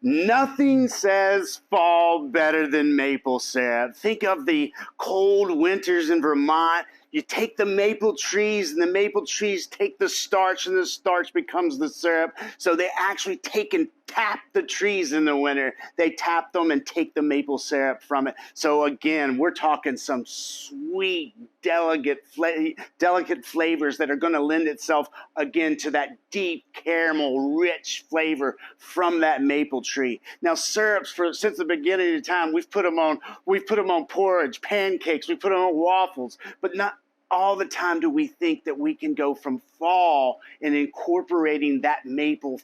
Nothing says fall better than maple syrup. Think of the cold winters in Vermont. You take the maple trees, and the maple trees take the starch, and the starch becomes the syrup. So they actually take and tap the trees in the winter. They tap them and take the maple syrup from it. So again, we're talking some sweet, delicate flavors that are going to lend itself again to that deep caramel, rich flavor from that maple tree. Now, syrups since the beginning of time, we've put them on porridge, pancakes, we put them on waffles, but not all the time do we think that we can go from fall and incorporating that maple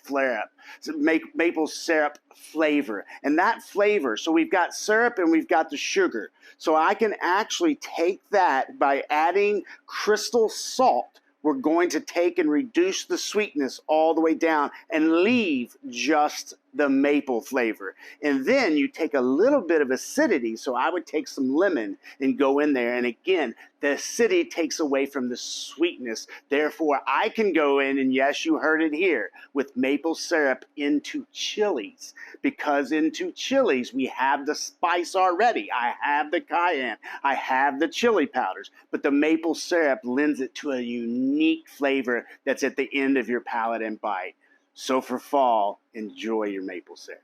syrup flavor. And that flavor, so we've got syrup and we've got the sugar. So I can actually take that by adding crystal salt. We're going to take and reduce the sweetness all the way down and leave just the maple flavor. And then you take a little bit of acidity. So I would take some lemon and go in there. And again, the acidity takes away from the sweetness. Therefore, I can go in, and yes, you heard it here, with maple syrup into chilies. Because into chilies, we have the spice already. I have the cayenne. I have the chili powders. But the maple syrup lends it to a unique flavor that's at the end of your palate and bite. So for fall, enjoy your maple syrup.